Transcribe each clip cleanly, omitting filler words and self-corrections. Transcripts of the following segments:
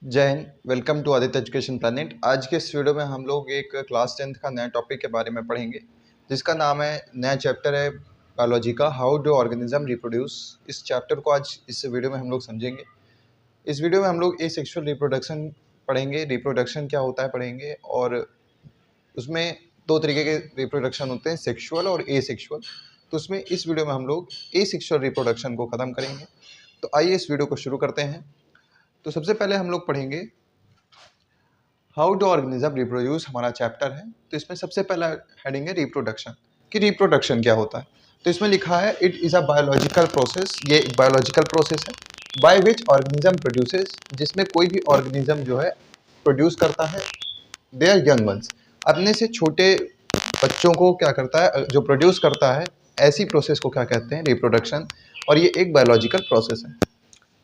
जय हिंद। Welcome to Aditya education planet. आज के इस वीडियो में हम लोग एक क्लास 10th का नया टॉपिक के बारे में पढ़ेंगे, जिसका नाम है, नया चैप्टर है बायोलॉजी का, हाउ डू ऑर्गेनिज्म रिप्रोड्यूस। इस चैप्टर को आज इस वीडियो में हम लोग समझेंगे। इस वीडियो में हम लोग एसेक्सुअल रिप्रोडक्शन पढ़ेंगे, रिप्रोडक्शन क्या होता है पढ़ेंगे, और उसमें दो तरीके के रिप्रोडक्शन होते हैं, सेक्सुअल और एसेक्सुअल। तो उसमें इस वीडियो में हम लोग एसेक्सुअल रिप्रोडक्शन को ख़त्म करेंगे। तो आइए इस वीडियो को शुरू करते हैं। तो सबसे पहले हम लोग पढ़ेंगे हाउ डू ऑर्गेनिज्म रिप्रोड्यूस, हमारा चैप्टर है। तो इसमें सबसे पहला हेडिंग है रिप्रोडक्शन, कि रिप्रोडक्शन क्या होता है। तो इसमें लिखा है it is a biological process, ये एक बायोलॉजिकल प्रोसेस है, बाय विच ऑर्गेनिज्म प्रोड्यूसेस, जिसमें कोई भी ऑर्गेनिज्म जो है प्रोड्यूस करता है देयर यंग वंस, अपने से छोटे बच्चों को क्या करता है, जो प्रोड्यूस करता है, ऐसी प्रोसेस को क्या कहते हैं, रिप्रोडक्शन। और ये एक बायोलॉजिकल प्रोसेस है।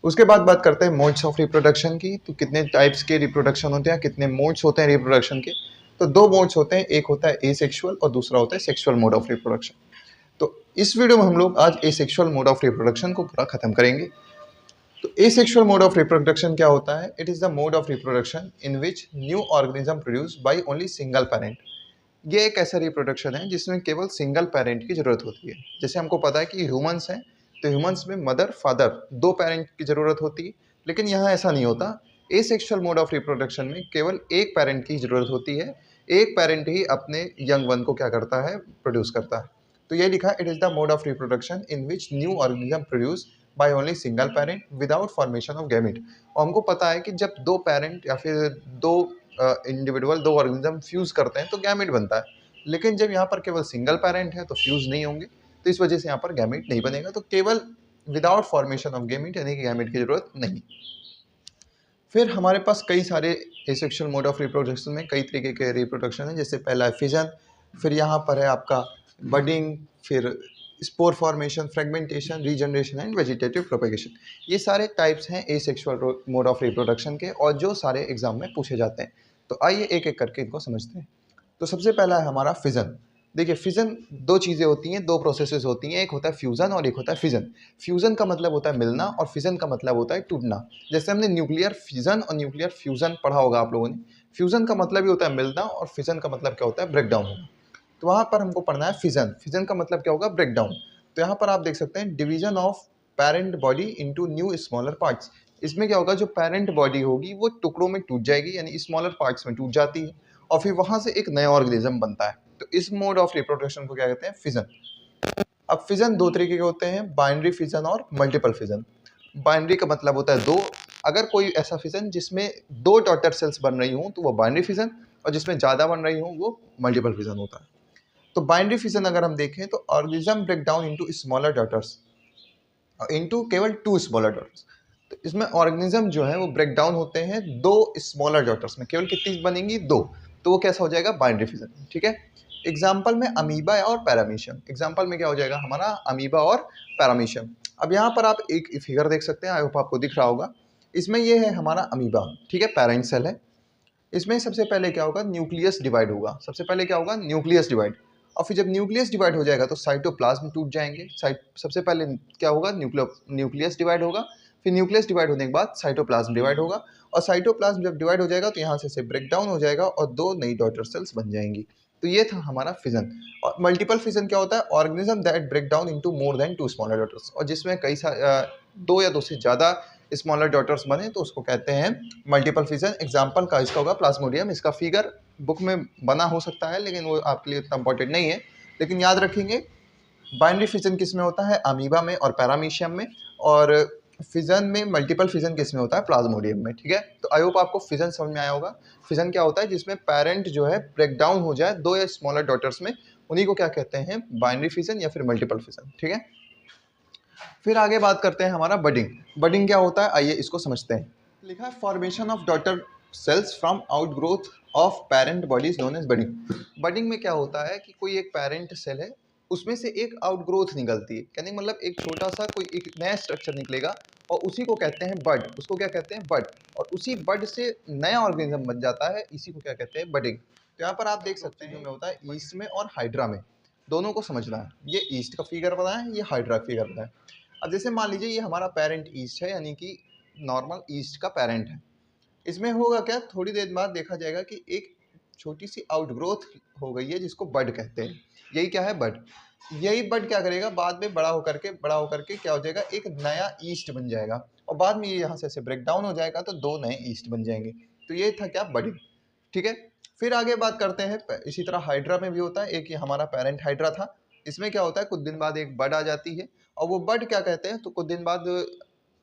उसके बाद बात करते हैं मोड्स ऑफ रिप्रोडक्शन की। तो कितने टाइप्स के रिप्रोडक्शन होते हैं, कितने मोड्स होते हैं रिप्रोडक्शन के। तो दो मोड्स होते हैं, एक होता है एसेक्सुअल और दूसरा होता है सेक्सुअल मोड ऑफ रिप्रोडक्शन। तो इस वीडियो में हम लोग आज एसेक्सुअल मोड ऑफ रिप्रोडक्शन को पूरा खत्म करेंगे। तो एसेक्सुअल मोड ऑफ रिप्रोडक्शन क्या होता है? It is the mode of reproduction in which new organism produce by only single parent. ये एक ऐसा रिप्रोडक्शन है जिसमें केवल सिंगल पेरेंट की जरूरत होती है। जैसे हमको पता है कि ह्यूमंस हैं, तो ह्यूमंस में मदर फादर दो पेरेंट की जरूरत होती है, लेकिन यहाँ ऐसा नहीं होता। एसेक्सुअल मोड ऑफ रिप्रोडक्शन में केवल एक पेरेंट की जरूरत होती है। एक पेरेंट ही अपने यंग वन को क्या करता है, प्रोड्यूस करता है। तो ये लिखा है it is the mode of reproduction in which new organism produce by only single parent without formation of gamete. और हमको पता है कि जब दो पेरेंट या फिर दो इंडिविजुअल, दो ऑर्गेनिज्म फ्यूज करते हैं तो गैमेट बनता है। लेकिन जब यहाँ पर केवल सिंगल पेरेंट है तो फ्यूज नहीं होंगे, तो इस वजह से यहाँ पर गैमेट नहीं बनेगा। तो केवल विदाउट फॉर्मेशन ऑफ गैमेट, यानी कि गैमेट की जरूरत नहीं। फिर हमारे पास कई सारे एसेक्सुअल मोड ऑफ रिप्रोडक्शन में कई तरीके के रिप्रोडक्शन है। जैसे पहला है फिजन, फिर यहाँ पर है आपका बडिंग, फिर spore formation, fragmentation, regeneration and vegetative propagation. ये सारे टाइप्स हैं एसेक्सुअल मोड ऑफ रिप्रोडक्शन के, और जो सारे एग्जाम में पूछे जाते हैं। तो आइए एक एक करके इनको समझते हैं। तो सबसे पहला है हमारा फिजन। देखिए, फिजन दो चीज़ें होती हैं, दो प्रोसेसेस होती हैं, एक होता है फ्यूज़न और एक होता है फिजन। फ्यूज़न का मतलब होता है मिलना, और फिजन का मतलब होता है टूटना। जैसे हमने न्यूक्लियर फिजन और न्यूक्लियर फ्यूज़न पढ़ा होगा आप लोगों ने। फ्यूज़न का मतलब ही होता है मिलना, और फिजन का मतलब क्या होता है, ब्रेक डाउन होना। तो वहाँ पर हमको पढ़ना है फिजन। फिजन का मतलब क्या होगा, ब्रेक डाउन। तो यहाँ पर आप देख सकते हैं division of parent body into new smaller parts. इसमें क्या होगा, जो पेरेंट बॉडी होगी वो टुकड़ों में टूट जाएगी, यानी स्मॉलर पार्ट्स में टूट जाती है, और फिर वहां से एक नया ऑर्गेनिज्म बनता है। तो इस मोड ऑफ रिप्रोडक्शन को क्या कहते हैं, फिजन। अब फिजन दो तरीके के होते हैं, बाइनरी फिजन और मल्टीपल फिजन। बाइनरी का मतलब होता है दो। अगर कोई ऐसा फिजन जिसमें दो डॉटर सेल्स बन रही हों तो वो बाइनरी फिजन, और जिसमें ज़्यादा बन रही हों वो मल्टीपल फिजन होता है। तो बाइनरी फिजन अगर हम देखें तो organism break down into smaller daughters, into केवल टू स्मॉलर डॉटर्स। तो इसमें ऑर्गेनिज्म जो है वो ब्रेक डाउन होते हैं दो स्मॉलर डॉटर्स में। केवल कितनी बनेंगी, दो। तो वो कैसा हो जाएगा, बाइनरी फिजन। ठीक है। एग्जाम्पल में अमीबा और पैरामीशियम। एग्जाम्पल में क्या हो जाएगा हमारा, अमीबा और पैरामीशियम। अब यहाँ पर आप एक फिगर देख सकते हैं, आई होप आपको दिख रहा होगा। इसमें ये है हमारा अमीबा, ठीक है, पैरेंट सेल है। इसमें सबसे पहले क्या होगा, न्यूक्लियस डिवाइड होगा। सबसे पहले क्या होगा, न्यूक्लियस डिवाइड। और फिर जब न्यूक्लियस डिवाइड हो जाएगा तो साइटोप्लाज्म टूट जाएंगे। सबसे पहले क्या होगा, न्यूक्लियस डिवाइड होगा। फिर न्यूक्लियस डिवाइड होने के बाद साइटोप्लाज्म डिवाइड होगा, और साइटोप्लाज्म जब डिवाइड हो जाएगा तो यहाँ से ब्रेक डाउन हो जाएगा और दो नई डॉटर सेल्स बन जाएंगी। तो ये था हमारा फिजन। और मल्टीपल फिजन क्या होता है, organism that break down into more than two smaller daughters, और जिसमें दो या दो से ज़्यादा स्मॉलर डॉटर्स बने तो उसको कहते हैं मल्टीपल फिजन। एग्जाम्पल का इसका होगा प्लाज्मोडियम। इसका फिगर बुक में बना हो सकता है, लेकिन वो आपके लिए इतना इंपॉर्टेंट नहीं है। लेकिन याद रखेंगे, बाइनरी फिजन किस में होता है, अमीबा में और पैरामीशियम में, और फिजन में, मल्टीपल फिजन किस में होता है, प्लाज्मोडियम में। ठीक है। तो आई होप आपको फिजन समझ में आया होगा। फिजन क्या होता है, जिसमें पेरेंट जो है ब्रेक डाउन हो जाए दो या स्मॉलर डॉटर्स में, उन्हीं को क्या कहते हैं, बाइनरी फिजन या फिर मल्टीपल फिजन। ठीक है। फिर आगे बात करते हैं हमारा बडिंग। बडिंग क्या होता है, आइए इसको समझते हैं। लिखा है formation of daughter cells from outgrowth of parent bodies known as budding. Budding में क्या होता है कि कोई एक पेरेंट सेल है, उसमें से एक आउटग्रोथ निकलती है, कहने का मतलब एक छोटा सा कोई एक नया स्ट्रक्चर निकलेगा, और उसी को कहते हैं बड। उसको क्या कहते हैं, बड। और उसी बड से नया ऑर्गेनिज्म बन जाता है, इसी को क्या कहते हैं, बडिंग। तो यहाँ पर आप देख सकते हैं में होता है ईस्ट में और हाइड्रा में, दोनों को समझना है। ये ईस्ट का फिगर बताया है, ये हाइड्रा का फिगर बताया है। अब जैसे मान लीजिए ये हमारा पेरेंट ईस्ट है, यानी कि नॉर्मल ईस्ट का पेरेंट है। इसमें होगा क्या, थोड़ी देर बाद देखा जाएगा कि एक छोटी सी आउटग्रोथ हो गई है जिसको बड कहते हैं। यही क्या है, बड। यही बड क्या करेगा, बाद में बड़ा होकर के क्या हो जाएगा, एक नया ईस्ट बन जाएगा और बाद में ये यहाँ से ऐसे ब्रेक डाउन हो जाएगा तो दो नए ईस्ट बन जाएंगे। तो ये था क्या, बडिंग। ठीक है, फिर आगे बात करते हैं। इसी तरह हाइड्रा में भी होता है, एक ये हमारा पेरेंट हाइड्रा था। इसमें क्या होता है, कुछ दिन बाद एक बड आ जाती है और वो बड क्या कहते हैं, तो कुछ दिन बाद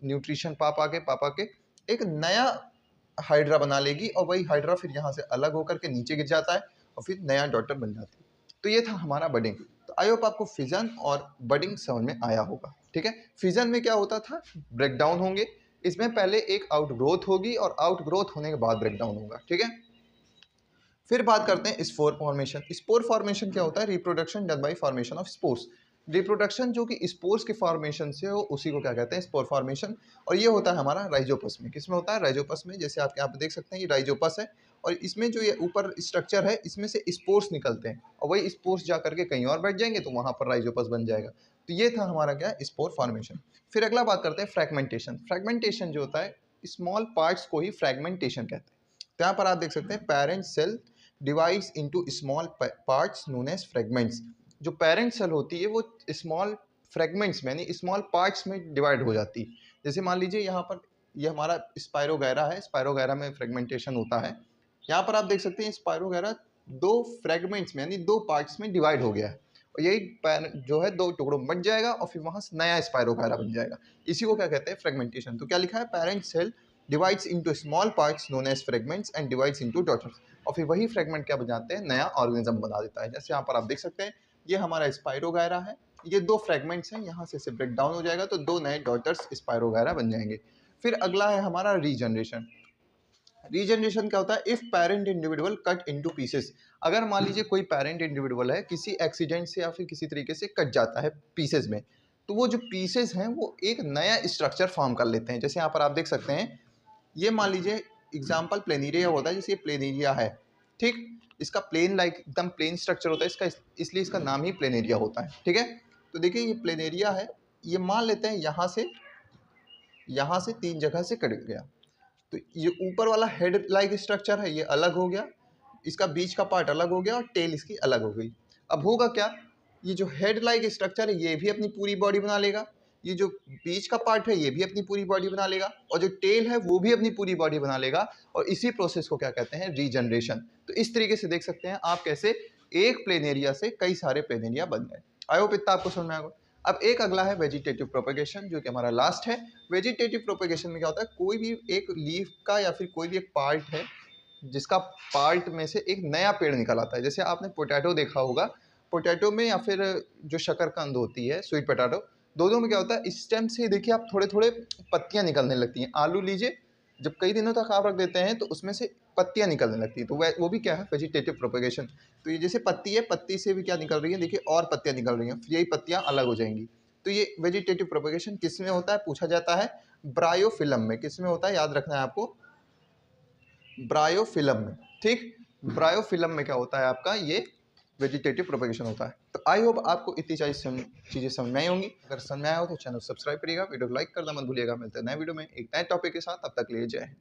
न्यूट्रिशन पापा के एक नया हाइड्रा बना लेगी और वही हाइड्रा फिर यहाँ से अलग होकर के नीचे गिर जाता है और फिर नया डॉटर बन जाती है। तो ये था हमारा बडिंग। तो आई होप आपको फिजन और बडिंग समझ में आया होगा। ठीक है, फिजन में क्या होता था, ब्रेकडाउन होंगे। इसमें पहले एक आउटग्रोथ होगी और आउटग्रोथ होने के बाद ब्रेकडाउन होगा। ठीक है, फिर बात करते हैं स्पोर फॉर्मेशन। स्पोर फॉर्मेशन क्या होता है, reproduction done by formation of spores. Reproduction जो कि स्पोर्स के फॉर्मेशन से हो उसी को क्या कहते हैं, स्पोर फॉर्मेशन। और ये होता है हमारा राइजोपस में। किसमें होता है, राइजोपस में। जैसे आप यहाँ पे देख सकते हैं ये राइजोपस है और इसमें जो ये ऊपर स्ट्रक्चर है इसमें से स्पोर्स निकलते हैं और वही स्पोर्स जा करके कहीं और बैठ जाएंगे तो वहाँ पर राइजोपस बन जाएगा। तो ये था हमारा क्या, स्पोर फॉर्मेशन। फिर अगला बात करते हैं फ्रैगमेंटेशन। फ्रैगमेंटेशन जो होता है, स्मॉल पार्ट्स को ही फ्रैगमेंटेशन कहते हैं। तो यहाँ पर आप देख सकते हैं parent cell divides into small parts known as fragments. जो पेरेंट सेल होती है वो स्मॉल फ्रेगमेंट्स में यानी स्मॉल पार्ट्स में डिवाइड हो जाती है। जैसे मान लीजिए यहाँ पर ये हमारा स्पायरोगैरा है, स्पायरोगैरा में फ्रेगमेंटेशन होता है। यहाँ पर आप देख सकते हैं स्पायरोगैरा दो फ्रेगमेंट्स में यानी दो पार्ट्स में डिवाइड हो गया है और यही जो है दो टुकड़ों में बट जाएगा और फिर वहाँ से नया स्पायरोगैरा बन जाएगा। इसी को क्या कहते हैं, फ्रेगमेंटेशन। तो क्या लिखा है, parent cell divides into small parts known as fragments and divides into daughters. और फिर वही फ्रेगमेंट क्या बनाते हैं, नया ऑर्गेनिज्म बना देता है। जैसे यहाँ पर आप देख सकते हैं ये हमारा स्पायरोगैरा है, ये दो फ्रेगमेंट्स हैं, यहाँ से ब्रेक डाउन हो जाएगा तो दो नए डॉटर्स स्पायरोगैरा बन जाएंगे। फिर अगला है हमारा रीजनरेशन। रीजनरेशन क्या होता है, if parent individual cut into pieces. अगर मान लीजिए कोई पेरेंट इंडिविजुअल है किसी एक्सीडेंट से या फिर किसी तरीके से कट जाता है पीसेस में, तो वो जो पीसेस हैं वो एक नया स्ट्रक्चर फॉर्म कर लेते हैं। जैसे यहाँ पर आप देख सकते हैं ये मान लीजिए एग्जाम्पल प्लेनेरिया होता है, जैसे ये प्लेनेरिया है। ठीक, इसका प्लेन लाइक एकदम प्लेन स्ट्रक्चर होता है इसका, इसलिए इसका नाम ही प्लेनेरिया होता है। ठीक है, तो देखिए ये प्लेनेरिया है, ये मान लेते हैं यहाँ से तीन जगह से कट गया तो ये ऊपर वाला हेड लाइक स्ट्रक्चर है ये अलग हो गया, इसका बीच का पार्ट अलग हो गया और टेल इसकी अलग हो गई। अब होगा क्या, ये जो हेड लाइक स्ट्रक्चर है ये भी अपनी पूरी बॉडी बना लेगा, ये जो बीच का पार्ट है ये भी अपनी पूरी बॉडी बना लेगा और जो टेल है वो भी अपनी पूरी बॉडी बना लेगा और इसी प्रोसेस को क्या कहते हैं, रीजनरेशन। तो इस तरीके से देख सकते हैं आप कैसे एक प्लेनेरिया से कई सारे प्लेनेरिया बन गए। आई होप इतना आपको समझ में आएगा। अब एक अगला है वेजिटेटिव प्रोपेगेशन जो कि हमारा लास्ट है। वेजिटेटिव प्रोपेगेशन में क्या होता है, कोई भी एक लीफ का या फिर कोई भी एक पार्ट है जिसका पार्ट में से एक नया पेड़ निकल आता है। जैसे आपने पोटैटो देखा होगा, पोटैटो में या फिर जो शकरकंद होती है स्वीट पोटैटो, दोनों में क्या होता है, स्टेम से देखिए आप थोड़े थोड़े पत्तियां निकलने लगती हैं। आलू लीजिए, जब कई दिनों तक आप रख देते हैं तो उसमें से पत्तियां निकलने लगती हैं, तो वो भी क्या है, वेजिटेटिव प्रोपेगेशन। तो ये जैसे पत्ती है, पत्ती से भी क्या निकल रही है, देखिए और पत्तियां निकल रही हैं, फिर यही पत्तियां अलग हो जाएंगी। तो ये वेजिटेटिव प्रोपेगेशन किस में होता है, पूछा जाता है ब्रायोफिलम में। किस में होता है, याद रखना है आपको, ब्रायोफिलम में। ठीक, ब्रायोफिलम में क्या होता है आपका, ये वेजिटेटिव प्रोपेगेशन होता है। तो आई होप आपको इतनी चीज़ें समझ में आई होंगी। अगर समझ में आया हो तो चैनल सब्सक्राइब करिएगा, वीडियो को लाइक करना मत भूलिएगा। मिलते हैं नए वीडियो में एक नए टॉपिक के साथ, तब तक लिए जय हिंद।